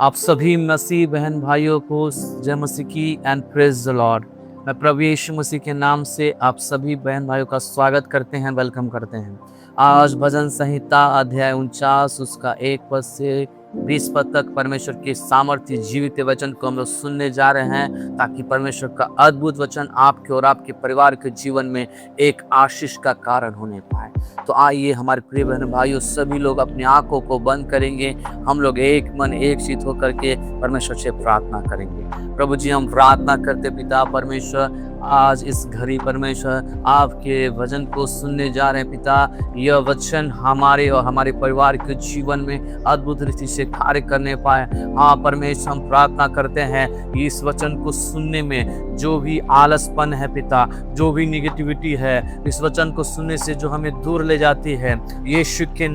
आप सभी मसीह बहन भाइयों को जय मसीह की एंड प्रेज द लॉर्ड। मैं प्रभु यीशु मसीह के नाम से आप सभी बहन भाइयों का स्वागत करते हैं, वेलकम करते हैं। आज भजन संहिता अध्याय 49 उसका 1 पद से 20 पद तक परमेश्वर के सामर्थ्य जीवित वचन को हम लोग सुनने जा रहे हैं, ताकि परमेश्वर का अद्भुत वचन आपके और आपके परिवार के जीवन में एक आशीष का कारण होने पाए। तो आइए हमारे प्रिय बहन भाइयों, सभी लोग अपनी आंखों को बंद करेंगे। हम लोग एक मन एक चित होकर के परमेश्वर से प्रार्थना करेंगे। प्रभु जी, हम प्रार्थना करते पिता परमेश्वर, आज इस घड़ी परमेश्वर आपके वचन को सुनने जा रहे हैं पिता। यह वचन हमारे और हमारे परिवार के जीवन में अद्भुत रीति से कार्य करने पाए। हाँ परमेश्वर, हम प्रार्थना करते हैं इस वचन को सुनने में जो भी आलसपन है पिता, जो भी निगेटिविटी है, इस वचन को सुनने से जो हमें दूर ले जाती है, यीशु के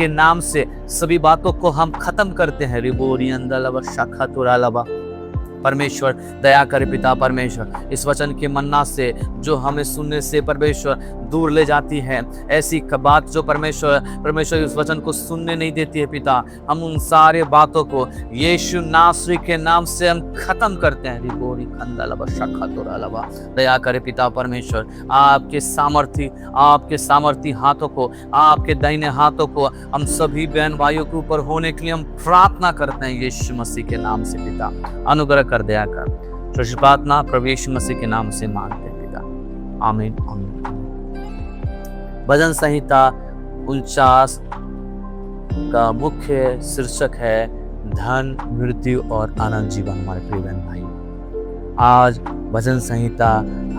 नाम से सभी बातों को हम खत्म करते हैं। रिबोरी अंदलवा शाखा तुरालवा। परमेश्वर दया करे पिता परमेश्वर, इस वचन के मन्ना से जो हमें सुनने से परमेश्वर दूर ले जाती है, ऐसी बात जो परमेश्वर इस वचन को सुनने नहीं देती है पिता, हम उन सारे बातों को यीशु नासरी के नाम से हम खत्म करते हैं। रिबोरी खंदलवा शाखा तुरालवा। दया करे पिता परमेश्वर, आपके सामर्थी हाथों को, आपके दाहिने हाथों को हम सभी बहन भाइयों के ऊपर होने के लिए हम प्रार्थना करते हैं यीशु मसीह के नाम से पिता। अनुग्रह कर दया कर प्रार्थना प्रभु यीशु मसीह के नाम से मांगते हैं पिता, आमीन आमीन। भजन संहिता 49 का मुख्य शीर्षक है धन, मृत्यु और आनंद जीवन। हमारे प्रिय बहन भाई, आज भजन संहिता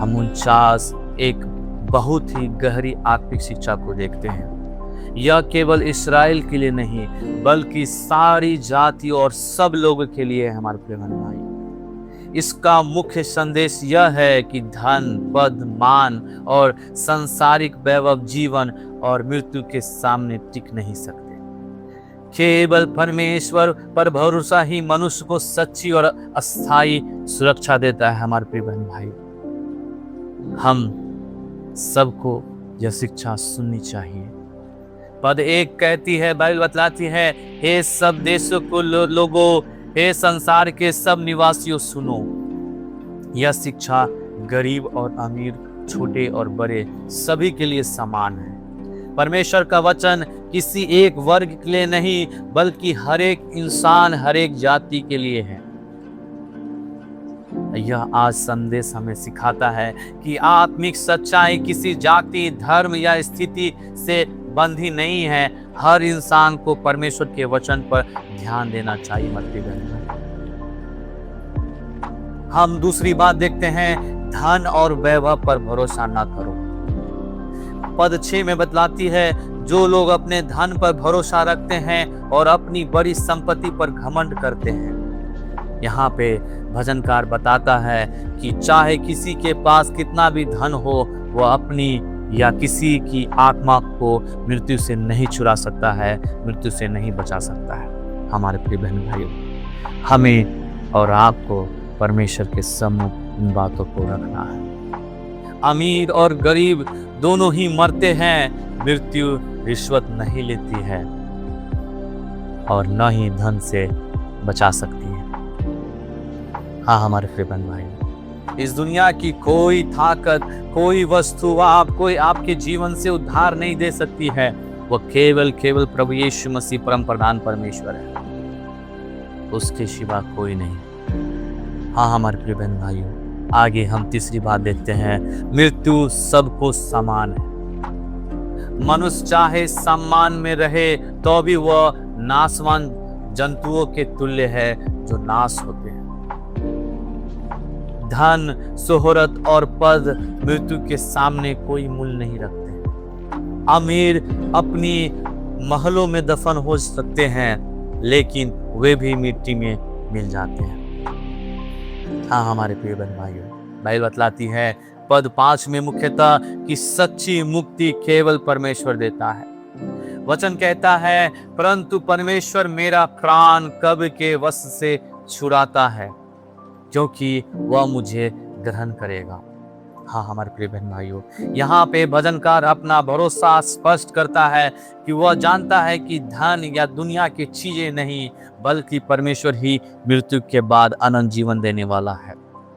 हम 49 एक बहुत ही गहरी आत्मिक शिक्षा को देखते हैं। यह केवल इस्राएल के लिए नहीं बल्कि सारी जाति और सब लोगों के लिए है। हमारे प्रिय बहन भाई, इसका मुख्य संदेश यह है कि धन, पद, मान और सांसारिक वैभव जीवन और मृत्यु के सामने टिक नहीं सकते। केवल परमेश्वर पर भरोसा ही मनुष्य को सच्ची और अस्थायी सुरक्षा देता है। हमारे प्रिय बहन भाई, हम सबको यह शिक्षा सुननी चाहिए। पद 1 कहती है, बाइबल बतलाती है, हे सब देशों को लोगों, हे संसार के सब निवासियों सुनो। यह शिक्षा गरीब और अमीर, छोटे और बड़े सभी के लिए समान है। परमेश्वर का वचन किसी एक वर्ग के लिए नहीं बल्कि हर एक इंसान, हर एक जाति के लिए है। यह आज संदेश हमें सिखाता है कि आत्मिक सच्चाई किसी जाति, धर्म या स्थिति से बंधी नहीं है। हर इंसान को परमेश्वर के वचन पर ध्यान देना चाहिए। मत्ती बहन, हम दूसरी बात देखते हैं, धन और वैभव पर भरोसा ना करो। पद 6 में बतलाती है, जो लोग अपने धन पर भरोसा रखते हैं और अपनी बड़ी संपत्ति पर घमंड करते हैं। यहाँ पे भजनकार बताता है कि चाहे किसी के पास कितना भी धन हो, वह अपनी या किसी की आत्मा को मृत्यु से नहीं छुड़ा सकता है, मृत्यु से नहीं बचा सकता है। हमारे प्रिय बहन भाइयों, हमें और आपको परमेश्वर के सम्मुख इन बातों को रखना है। अमीर और गरीब दोनों ही मरते हैं, मृत्यु रिश्वत नहीं लेती है और न ही धन से बचा सकती है। हाँ हमारे प्रिय बहन भाई, इस दुनिया की कोई ताकत, कोई वस्तु कोई आपके जीवन से उद्धार नहीं दे सकती है। वो केवल प्रभु यीशु मसीह परम प्रधान परमेश्वर है, उसके सिवा कोई नहीं। हाँ हमारे प्रिय बहन भाइयों, आगे हम तीसरी बात देखते हैं, मृत्यु सबको समान है। मनुष्य चाहे सम्मान में रहे तो भी वह नाशवान जंतुओं के तुल्य है जो नाश होते हैं। धन, शोहरत और पद मृत्यु के सामने कोई मूल्य नहीं रखते। अमीर अपनी महलों में दफन हो सकते हैं, लेकिन वे भी मिट्टी में मिल जाते हैं। हाँ हमारे प्रिय बहन भाइयों, बाइबल बतलाती है पद 5 में मुख्यतः कि सच्ची मुक्ति केवल परमेश्वर देता है। वचन कहता है, परंतु परमेश्वर मेरा प्राण कब्र के वश से छुड़ाता है, क्योंकि वह मुझे ग्रहण करेगा। हाँ हमारे प्रिय बहन भाइयों, यहाँ पे भजनकार अपना भरोसा स्पष्ट करता है कि वह जानता है कि धन या दुनिया की चीजें नहीं, बल्कि परमेश्वर ही मृत्यु के बाद अनंत जीवन देने वाला है।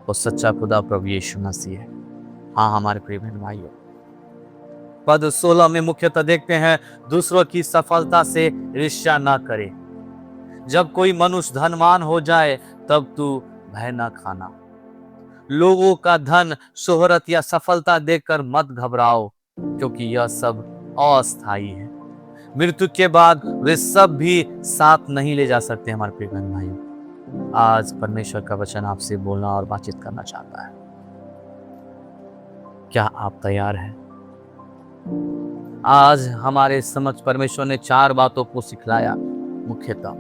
वो सच्चा खुदा प्रभु यीशु मसीह है। हाँ हमारे प्रिय बहन भाइयों, पद 16 में मुख्यतः देखते हैं, दूसरों की सफलता से ईर्ष्या ना करे। जब कोई मनुष्य धनवान हो जाए तब तू भय ना खाना। लोगों का धन, शोहरत या सफलता देखकर मत घबराओ, क्योंकि यह सब अस्थायी है। मृत्यु के बाद वे सब भी साथ नहीं ले जा सकते। हमारे प्रिय बहन भाइयों, आज परमेश्वर का वचन आपसे बोलना और बातचीत करना चाहता है। क्या आप तैयार हैं? आज हमारे समझ परमेश्वर ने 4 बातों को सिखलाया, मुख्यतः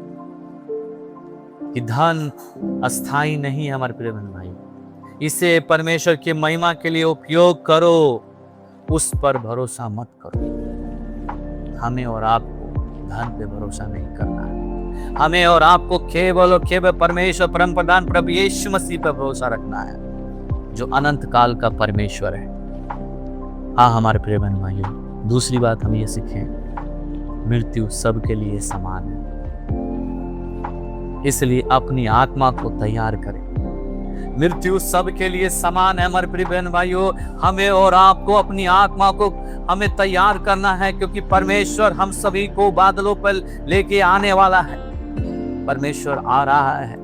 कि धन अस्थायी नहीं है। हमारे प्रिय बहन भाइयों, इसे परमेश्वर की महिमा के लिए उपयोग करो, उस पर भरोसा मत करो। हमें और आपको धन पे भरोसा नहीं करना है। हमें और आपको केवल और केवल परमेश्वर परम प्रधान प्रभु यीशु मसीह पर भरोसा रखना है, जो अनंत काल का परमेश्वर है। हाँ हमारे प्रिय बहन भाइयों, दूसरी बात हम ये सीखें, मृत्यु सबके लिए समान है, इसलिए अपनी आत्मा को तैयार करें। मृत्यु सबके लिए समान है। हमारे प्रिय बहन भाइयों, हमें और आपको अपनी आत्मा को हमें तैयार करना है, क्योंकि परमेश्वर हम सभी को बादलों पर लेके आने वाला है। परमेश्वर आ रहा है,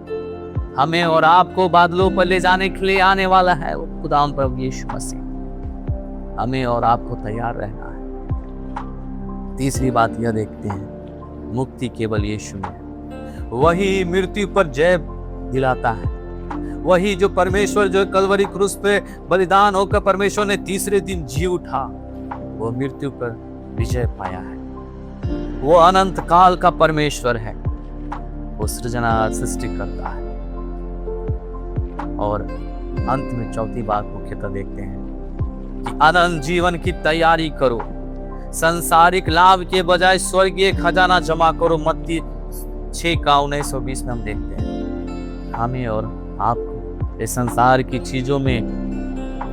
हमें और आपको बादलों पर ले जाने के लिए आने वाला है। वो खुदाम प्रभु यीशु मसीह, हमें और आपको तैयार रहना है। तीसरी बात यह देखते हैं, मुक्ति केवल यीशु में है। वही मृत्यु पर जय दिलाता है। वही जो परमेश्वर, जो कलवरी क्रूस पे बलिदान होकर परमेश्वर ने तीसरे दिन जी उठा, वो मृत्यु पर विजय पाया है। वो अनंत काल का परमेश्वर है। वो सृजना सृष्टि करता है। और अंत में चौथी बात मुख्यतः देखते हैं कि अनंत जीवन की तैयारी करो। संसारिक लाभ के बजाय स्वर्गीय खजाना जमा करो। मत्ती 6:19-20 में हम देखते हैं। हमें और आपको इस संसार की चीजों में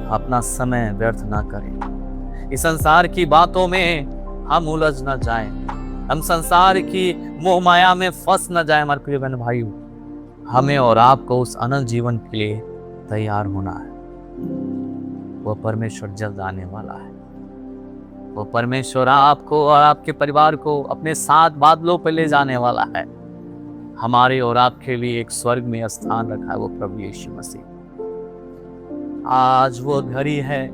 अपना समय व्यर्थ ना करें। इस संसार की बातों में हम उलझ न जाएं। हम संसार की मोह माया में फंस न जाएं। हमारे प्रिय बहन भाइयों, हमें और आपको उस अनंत जीवन के लिए तैयार होना है। वो परमेश्वर जल्द आने वाला है। वो परमेश्वर आपको और आपके परिवार को अपने साथ बादलों पर ले जाने वाला है। हमारे और आपके लिए एक स्वर्ग में स्थान रखा है वो प्रभु यीशु मसीह। आज वो घड़ी है,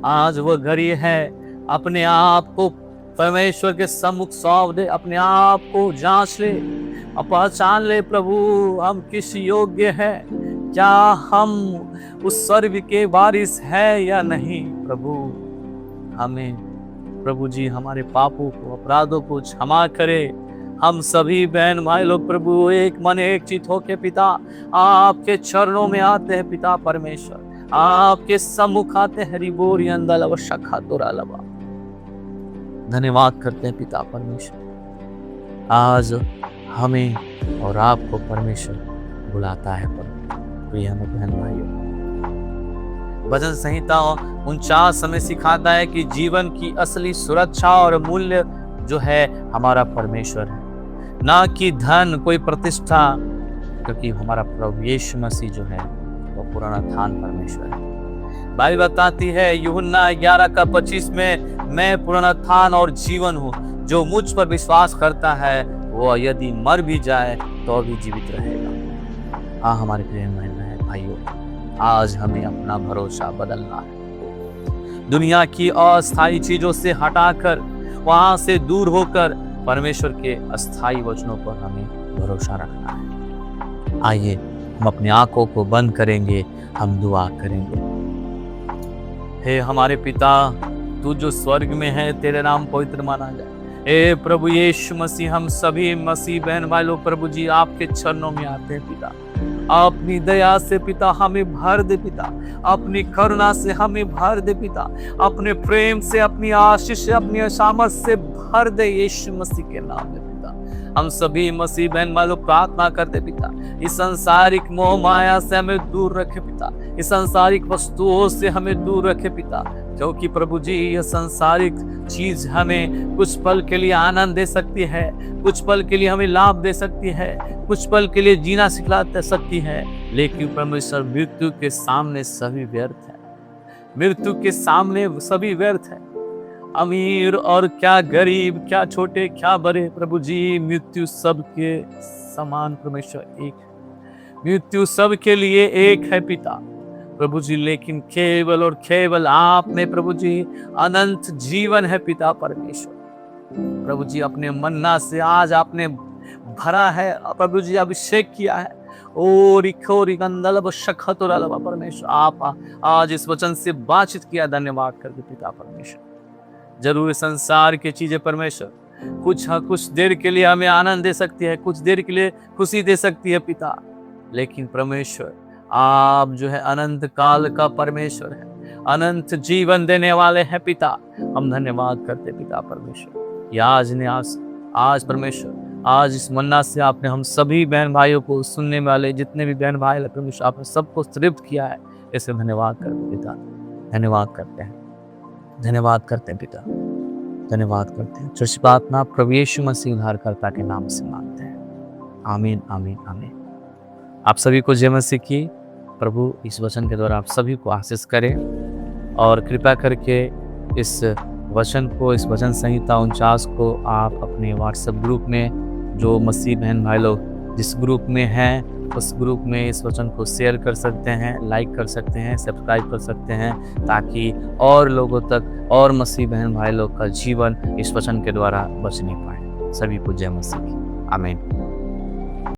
आज वो घड़ी है, अपने आप को परमेश्वर के सम्मुख सौंप दे। अपने आप को जांच ले, पहचान ले, प्रभु हम किस योग्य है, क्या हम उस स्वर्ग के वारिस है या नहीं। प्रभु हमें, प्रभु जी हमारे पापों को, अपराधों को क्षमा करे। हम सभी बहन भाई लोग प्रभु एक मन एक चित होके पिता आपके चरणों में आते हैं। पिता परमेश्वर आपके सम्मुख आते हैं। रिबोरी अंदर अवशखा तोरा लबा, धन्यवाद करते हैं पिता परमेश्वर। आज हमें और आपको परमेश्वर बुलाता है। प्रिय बहन भाइयों, भजन संहिता 49 हमें सिखाता है कि जीवन की असली सुरक्षा और मूल्य जो है हमारा परमेश्वर है, ना कि धन, कोई प्रतिष्ठा, क्योंकि हमारा प्रभु यीशु मसीह जो है वो पुनरुत्थान परमेश्वर है। बाइबल बताती है यूहन्ना 11:25 में, मैं पुनरुत्थान और जीवन हूँ, जो मुझ पर विश्वास करता है वो यदि मर भी जाए तो भी जीवित रहेगा। हाँ हमारे प्रिय भाइयों, आज हमें अपना भरोसा बदलना है। दुनिया की अस्थायी चीजों से हटाकर, वहां से दूर होकर परमेश्वर के अस्थायी वचनों पर हमें भरोसा रखना है। आइए हम अपनी आंखों को बंद करेंगे, हम दुआ करेंगे। हे हमारे पिता, तू जो स्वर्ग में है, तेरे नाम पवित्र माना जाए। हे प्रभु यीशु मसीह, हम सभी मसीह बहन भाई लोग प्रभु जी आपके चरणों में आते हैं। पिता अपनी दया से पिता हमें भर दे। पिता अपनी करुणा से हमें भर दे। पिता अपने प्रेम से, अपनी आशीष से, अपनी सामर्थ से भर दे। यीशु मसीह के नाम में पिता हम सभी मसीह बहन भाई लोग प्रार्थना करते पिता, इस संसारिक मोह माया से हमें दूर रखे पिता, इस संसारिक वस्तुओं से हमें दूर रखे पिता, क्योंकि प्रभु जी यह संसारिक चीज हमें कुछ पल के लिए आनंद दे सकती है, कुछ पल के लिए हमें लाभ दे सकती है, कुछ पल के लिए जीना सिखला सकती है, लेकिन परमेश्वर मृत्यु के सामने सभी व्यर्थ है, मृत्यु के सामने सभी व्यर्थ है। अमीर और क्या गरीब, क्या छोटे क्या बड़े, प्रभु जी मृत्यु सबके समान परमेश्वर एक है, मृत्यु सबके लिए एक है पिता प्रभु जी, लेकिन केवल और केवल आप में प्रभु जी अनंत जीवन है पिता परमेश्वर। प्रभु जी अपने मन्ना से आज आपने भरा है प्रभु जी, अभिषेक किया है। परमेश्वर आप आज इस वचन से बातचीत किया, धन्यवाद करते पिता परमेश्वर। जरूर संसार की चीजें परमेश्वर कुछ देर के लिए हमें आनंद दे सकती है, कुछ देर के लिए खुशी दे सकती है पिता, लेकिन परमेश्वर आप जो है अनंत काल का परमेश्वर है, अनंत जीवन देने वाले हैं पिता। हम धन्यवाद करते पिता परमेश्वर। आज परमेश्वर आज इस मन्ना से आपने हम सभी बहन भाइयों को, सुनने वाले जितने भी बहन भाई परमेश्वर आपने सबको तृप्त किया है, इसे धन्यवाद करते पिता, धन्यवाद करते हैं, धन्यवाद करते हैं पिता, धन्यवाद करते हैं। चर्च प्रार्थना प्रभु यीशु मसीह उद्धारकर्ता के नाम से मांगते हैं, आमीन आमीन आमीन। आप सभी को जय मसीह की। प्रभु इस वचन के द्वारा आप सभी को आशीष करें, और कृपया करके इस वचन को, इस वचन संहिता 49 को आप अपने व्हाट्सएप ग्रुप में, जो मसीह बहन भाई लोग जिस ग्रुप में हैं उस ग्रुप में इस वचन को शेयर कर सकते हैं, लाइक कर सकते हैं, सब्सक्राइब कर सकते हैं, ताकि और लोगों तक और मसीह बहन भाई लोग का जीवन इस वचन के द्वारा बच नहीं पाए। सभी को जय मसीह की, आमीन।